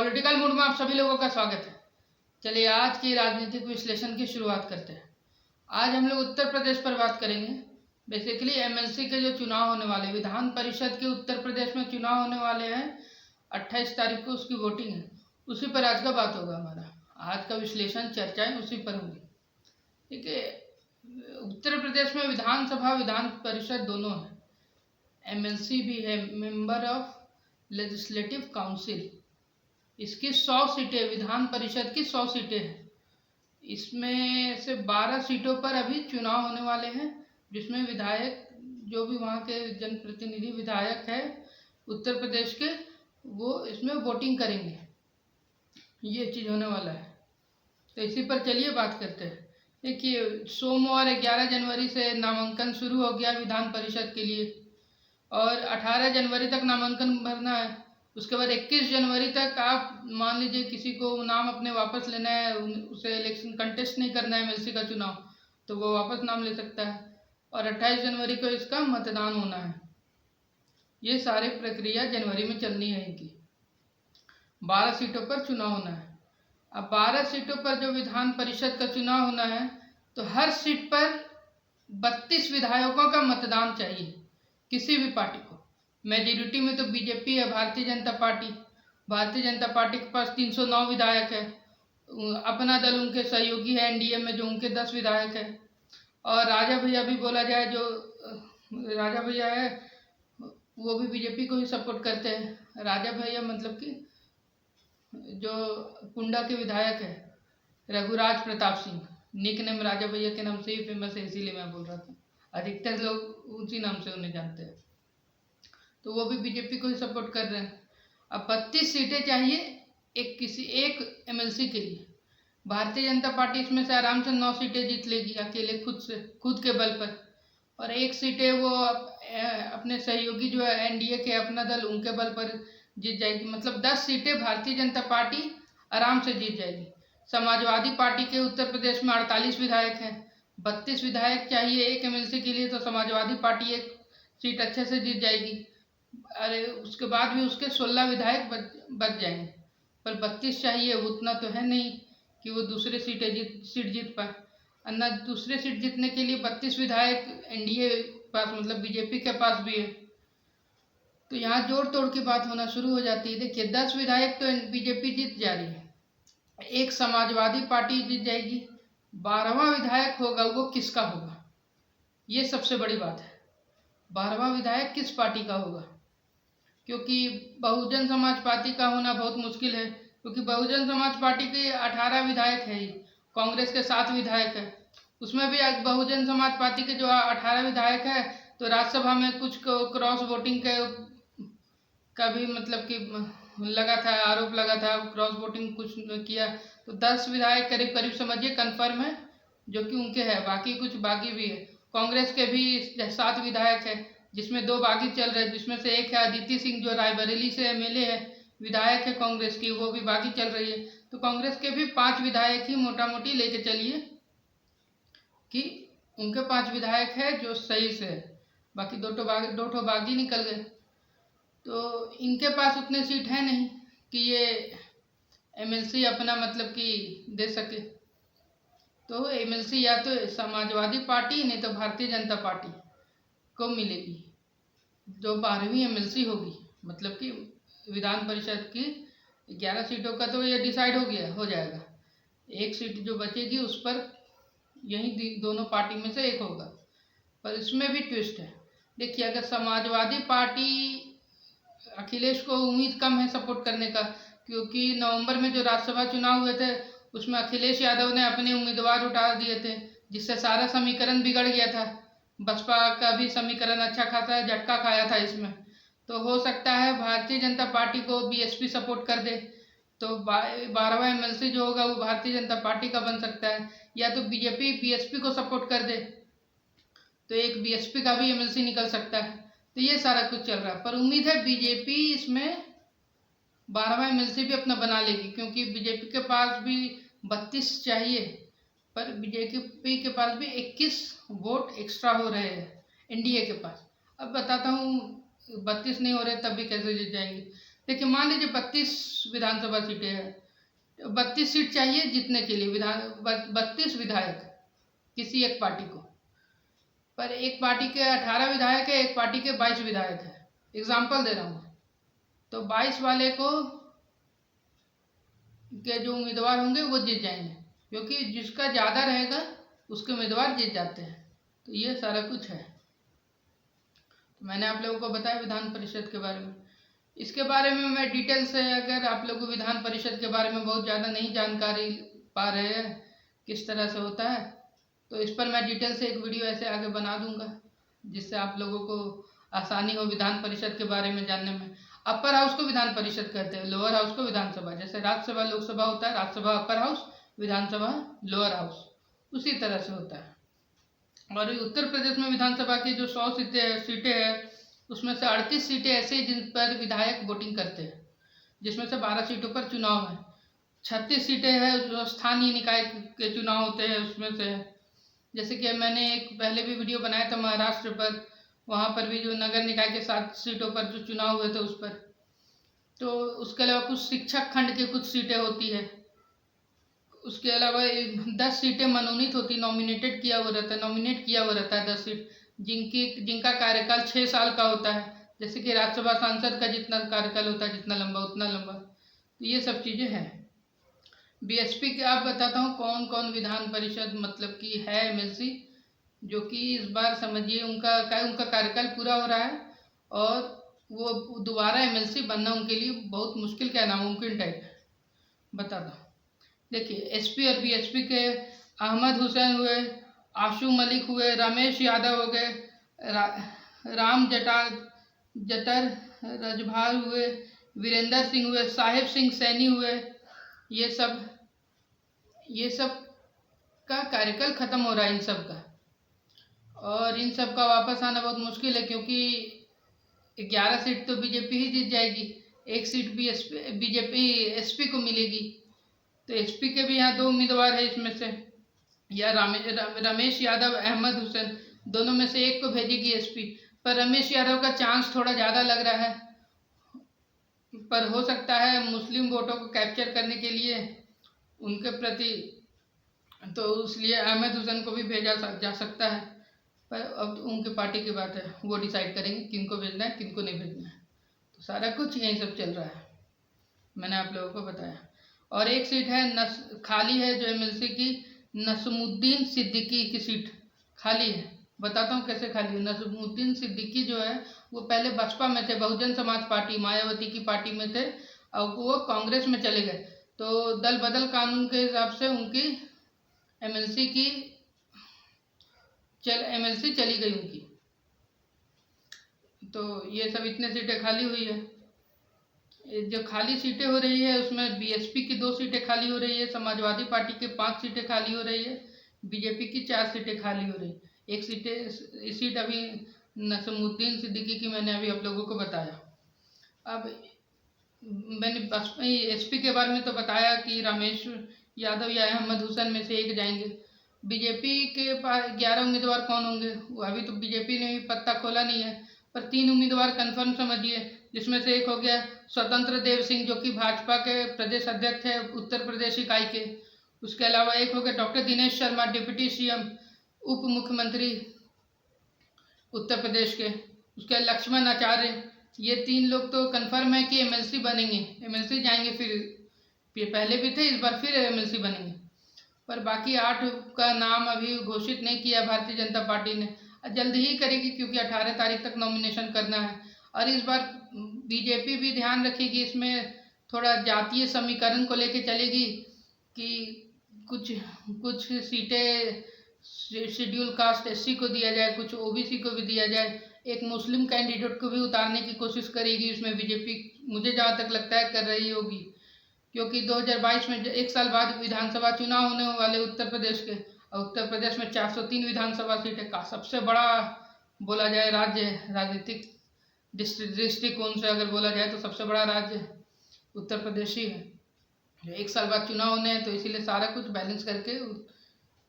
Political mood में आप सभी लोगों का स्वागत है। चलिए आज की राजनीतिक विश्लेषण की शुरुआत करते हैं। आज हम लोग उत्तर प्रदेश पर बात करेंगे। बेसिकली एमएलसी के जो चुनाव होने वाले, विधान परिषद के उत्तर प्रदेश में चुनाव होने वाले हैं। 28 तारीख को उसकी वोटिंग है, उसी पर आज का बात होगा। हमारा आज का विश्लेषण, चर्चाएं उसी पर होंगी। ठीक है, उत्तर प्रदेश में विधानसभा विधान परिषद दोनों है। एमएलसी भी है, मेंबर ऑफ लेजिस्लेटिव काउंसिल। इसकी 100 सीटें, विधान परिषद की 100 सीटें हैं। इसमें से 12 सीटों पर अभी चुनाव होने वाले हैं, जिसमें विधायक, जो भी वहाँ के जनप्रतिनिधि विधायक है उत्तर प्रदेश के, वो इसमें वोटिंग करेंगे। ये चीज़ होने वाला है। तो इसी पर चलिए बात करते हैं। देखिए, सोमवार 11 जनवरी से नामांकन शुरू हो गया विधान परिषद के लिए, और 18 जनवरी तक नामांकन भरना है। उसके बाद 21 जनवरी तक आप मान लीजिए किसी को नाम अपने वापस लेना है, उसे इलेक्शन कंटेस्ट नहीं करना है एमएलसी का चुनाव, तो वो वापस नाम ले सकता है। और 28 जनवरी को इसका मतदान होना है। ये सारी प्रक्रिया जनवरी में चलनी है इनकी। 12 सीटों पर चुनाव होना है। अब 12 सीटों पर जो विधान परिषद का चुनाव होना है, तो हर सीट पर 32 विधायकों का मतदान चाहिए, किसी भी पार्टी को। मेजोरिटी में तो बीजेपी है, भारतीय जनता पार्टी। भारतीय जनता पार्टी के पास 309 विधायक है। अपना दल उनके सहयोगी है एनडीए में, जो उनके 10 विधायक है। और राजा भैया भी बोला जाए, जो राजा भैया है वो भी बीजेपी को ही सपोर्ट करते हैं। राजा भैया मतलब कि जो कुंडा के विधायक है, रघुराज प्रताप सिंह, निक नेम राजा भैया के नाम से ही फेमस है, इसीलिए मैं बोल रहा था। अधिकतर लोग उसी नाम से उन्हें जानते हैं। तो वो भी बीजेपी को ही सपोर्ट कर रहे हैं। अब 32 सीटें चाहिए एक एमएलसी के लिए। भारतीय जनता पार्टी इसमें से आराम से 9 सीटें जीत लेगी अकेले, खुद के बल पर। और 1 सीटें वो अपने सहयोगी जो है एनडीए के, अपना दल, उनके बल पर जीत जाएगी। मतलब 10 सीटें भारतीय जनता पार्टी आराम से जीत जाएगी। समाजवादी पार्टी के उत्तर प्रदेश में 48 विधायक हैं। 32 विधायक चाहिए एक एमएलसी के लिए, तो समाजवादी पार्टी 1 सीट अच्छे से जीत जाएगी। अरे उसके बाद भी उसके 16 विधायक बच जाएंगे, पर 32 चाहिए। उतना तो है नहीं कि वो दूसरे सीट जीत पाए। अन्ना दूसरे सीट जीतने के लिए 32 विधायक एनडीए पास, मतलब बीजेपी के पास भी है। तो यहाँ जोड़ तोड़ की बात होना शुरू हो जाती है। देखिए, 10 विधायक तो बीजेपी जीत जा रही है, 1 समाजवादी पार्टी जीत जाएगी। 12वां विधायक होगा, वो किसका होगा, ये सबसे बड़ी बात है। 12वां विधायक किस पार्टी का होगा, क्योंकि बहुजन समाज पार्टी का होना बहुत मुश्किल है, क्योंकि बहुजन समाज पार्टी के 18 विधायक है ही, कांग्रेस के 7 विधायक है। उसमें भी बहुजन समाज पार्टी के जो 18 विधायक है, तो राज्यसभा में कुछ क्रॉस वोटिंग का भी मतलब कि लगा था, आरोप लगा था, क्रॉस वोटिंग कुछ किया। तो 10 विधायक करीब करीब समझिए कन्फर्म है, जो कि उनके है। बाकी कुछ बागी भी है। कांग्रेस के भी 7 विधायक है, जिसमें 2 बागी चल रहे हैं, जिसमें से एक है अदिति सिंह, जो रायबरेली से एमएलए है, विधायक है कांग्रेस की, वो भी बागी चल रही है। तो कांग्रेस के भी 5 विधायक ही मोटा मोटी लेके चलिए कि उनके 5 विधायक है जो सही से है। बाकी 2 बागी निकल गए। तो इनके पास उतने सीट है नहीं कि ये एमएलसी अपना मतलब कि दे सके। तो एमएलसी या तो समाजवादी पार्टी, नहीं तो भारतीय जनता पार्टी को मिलेगी। जो 12वीं एमएलसी होगी, मतलब कि विधान परिषद की 11 सीटों का तो ये डिसाइड हो जाएगा। 1 सीट जो बचेगी उस पर यही दोनों पार्टी में से एक होगा। पर इसमें भी ट्विस्ट है। देखिए, अगर समाजवादी पार्टी, अखिलेश को उम्मीद कम है सपोर्ट करने का, क्योंकि नवंबर में जो राज्यसभा चुनाव हुए थे उसमें अखिलेश यादव ने अपने उम्मीदवार उठा दिए थे, जिससे सारा समीकरण बिगड़ गया था। बसपा का भी समीकरण अच्छा खासा झटका खाया था इसमें। तो हो सकता है भारतीय जनता पार्टी को बीएसपी सपोर्ट कर दे, तो 12वां एमएलसी जो होगा वो भारतीय जनता पार्टी का बन सकता है। या तो बीजेपी बीएसपी को सपोर्ट कर दे, तो एक बीएसपी का भी एमएलसी निकल सकता है। तो ये सारा कुछ चल रहा है, पर उम्मीद है बीजेपी इसमें 12वां एमएलसी भी अपना बना लेगी, क्योंकि बीजेपी के पास भी 32 चाहिए, पर बीजेपी के पास भी 21 वोट एक्स्ट्रा हो रहे हैं एनडीए के पास। अब बताता हूँ, 32 नहीं हो रहे तब भी कैसे जीत जाएंगे। देखिए, मान लीजिए 32 विधानसभा सीटें हैं, तो 32 सीट चाहिए जीतने के लिए 32 विधायक किसी एक पार्टी को, पर एक पार्टी के 18 विधायक है, एक पार्टी के 22 विधायक है। एग्जाम्पल दे रहा हूँ। तो 22 वाले को के जो उम्मीदवार होंगे वो जीत जाएंगे, क्योंकि जिसका ज़्यादा रहेगा उसके उम्मीदवार जीत जाते हैं। तो ये सारा कुछ है। तो मैंने आप लोगों को बताया विधान परिषद के बारे में। इसके बारे में मैं डिटेल से, अगर आप लोग को विधान परिषद के बारे में बहुत ज़्यादा नहीं जानकारी पा रहे हैं किस तरह से होता है, तो इस पर मैं डिटेल से एक वीडियो ऐसे आगे बना दूंगा, जिससे आप लोगों को आसानी हो विधान परिषद के बारे में जानने में। अपर हाउस को विधान परिषद कहते हैं, लोअर हाउस को विधानसभा। जैसे राज्यसभा लोकसभा होता है, राज्यसभा अपर हाउस, विधानसभा लोअर हाउस, उसी तरह से होता है। और उत्तर प्रदेश में विधानसभा की जो 100 सीटें हैं, उसमें से 38 सीटें ऐसी जिन पर विधायक वोटिंग करते हैं, जिसमें से 12 सीटों पर चुनाव है। 36 सीटें हैं जो स्थानीय निकाय के चुनाव होते हैं, उसमें से जैसे कि मैंने एक पहले भी वीडियो बनाया था महाराष्ट्र पर, वहाँ पर भी जो नगर निकाय के 7 सीटों पर जो चुनाव हुए थे उस पर। तो उसके अलावा कुछ शिक्षक खंड की कुछ सीटें होती है। उसके अलावा 10 सीटें मनोनीत होती, नॉमिनेट किया हुआ रहता है 10 सीट, जिनका कार्यकाल 6 साल का होता है। जैसे कि राज्यसभा सांसद का जितना कार्यकाल होता है, जितना लंबा उतना लंबा। तो ये सब चीज़ें हैं। बीएसपी के आप बताता हूँ कौन कौन विधान परिषद मतलब कि है एमएलसी, जो कि इस बार समझिए उनका कार्यकाल पूरा हो रहा है और वो दोबारा एमएलसी बनना उनके लिए बहुत मुश्किल, क्या नामुमकिन टाइप है। बताता हूँ। देखिए, एसपी और बीएसपी के अहमद हुसैन हुए, आशू मलिक हुए, रमेश यादव हो गए, राम जटर रजभार हुए, वीरेंद्र सिंह हुए, साहिब सिंह सैनी हुए। ये सब का कार्यकाल खत्म हो रहा है इन सब का, और इन सब का वापस आना बहुत मुश्किल है, क्योंकि 11 सीट तो बीजेपी ही जीत जाएगी, 1 सीट बीजेपी एसपी को मिलेगी। तो एसपी के भी यहाँ 2 उम्मीदवार है, इसमें से या रमेश यादव, अहमद हुसैन, दोनों में से एक को भेजेगी एसपी। पर रमेश यादव का चांस थोड़ा ज़्यादा लग रहा है, पर हो सकता है मुस्लिम वोटों को कैप्चर करने के लिए उनके प्रति, तो इसलिए अहमद हुसैन को भी भेजा जा सकता है। पर अब उनकी पार्टी की बात है, वो डिसाइड करेंगे किनको भेजना है किनको नहीं भेजना है। तो सारा कुछ यही सब चल रहा है, मैंने आप लोगों को बताया। और एक सीट है खाली है, जो एमएलसी की नसमुद्दीन सिद्दीकी की सीट खाली है। बताता हूँ कैसे खाली है। नसमुद्दीन सिद्दीकी जो है वो पहले बसपा में थे, बहुजन समाज पार्टी, मायावती की पार्टी में थे, और वो कांग्रेस में चले गए। तो दल बदल कानून के हिसाब से उनकी एमएलसी चली गई उनकी। तो ये सब इतने सीटें खाली हुई है। जो खाली सीटें हो रही है उसमें बीएसपी की 2 सीटें खाली हो रही है, समाजवादी पार्टी के 5 सीटें खाली हो रही है, बीजेपी की 4 सीटें खाली हो रही है। एक सीट अभी नसमुद्दीन सिद्दीकी की मैंने अभी आप लोगों को बताया। अब मैंने एसपी के बारे में तो बताया कि रमेश यादव या अहमद हुसैन में से एक जाएंगे। बीजेपी के पास 11 उम्मीदवार कौन होंगे, वो अभी तो बीजेपी ने भी पत्ता खोला नहीं है, पर 3 उम्मीदवार कंफर्म समझिए, जिसमें से एक हो गया स्वतंत्र देव सिंह, जो कि भाजपा के प्रदेश अध्यक्ष है उत्तर प्रदेश इकाई के। उसके अलावा एक हो गया doctor Dinesh Sharma, deputy CM, उप मुख्यमंत्री उत्तर प्रदेश के। उसके लक्ष्मण आचार्य। ये 3 लोग तो कंफर्म है कि एमएलसी बनेंगे, एमएलसी जाएंगे, फिर पहले भी थे, इस बार फिर एमएलसी बनेंगे। पर बाकी 8 का नाम अभी घोषित नहीं किया भारतीय जनता पार्टी ने, जल्द ही करेगी, क्योंकि 18 तारीख तक नॉमिनेशन करना है। और इस बार बीजेपी भी ध्यान रखेगी, इसमें थोड़ा जातीय समीकरण को लेके चलेगी कि कुछ सीटें शेड्यूल कास्ट एससी को दिया जाए, कुछ ओबीसी को भी दिया जाए, एक मुस्लिम कैंडिडेट को भी उतारने की कोशिश करेगी इसमें बीजेपी, मुझे जहाँ तक लगता है कर रही होगी, क्योंकि 2022 में 1 साल बाद विधानसभा चुनाव होने वाले उत्तर प्रदेश के, और उत्तर प्रदेश में 403 विधानसभा सीटें का सबसे बड़ा बोला जाए राज्य, राजनीतिक दृष्टिकोण से अगर बोला जाए तो सबसे बड़ा राज्य उत्तर प्रदेश ही है। 1 साल बाद चुनाव होने हैं, तो इसीलिए सारा कुछ बैलेंस करके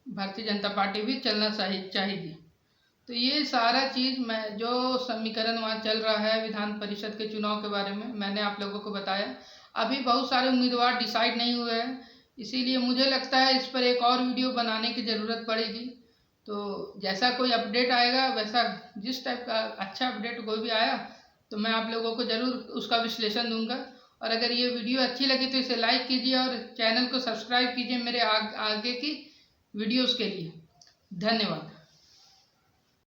भारतीय जनता पार्टी भी चलना चाहिए। तो ये सारा चीज़ मैं जो समीकरण वहाँ चल रहा है विधान परिषद के चुनाव के बारे में मैंने आप लोगों को बताया। अभी बहुत सारे उम्मीदवार डिसाइड नहीं हुए हैं, इसीलिए मुझे लगता है इस पर एक और वीडियो बनाने की ज़रूरत पड़ेगी। तो जैसा कोई अपडेट आएगा, वैसा जिस टाइप का अच्छा अपडेट कोई भी आया तो मैं आप लोगों को ज़रूर उसका विश्लेषण दूंगा। और अगर ये वीडियो अच्छी लगी तो इसे लाइक कीजिए और चैनल को सब्सक्राइब कीजिए मेरे आगे की वीडियोस के लिए। धन्यवाद।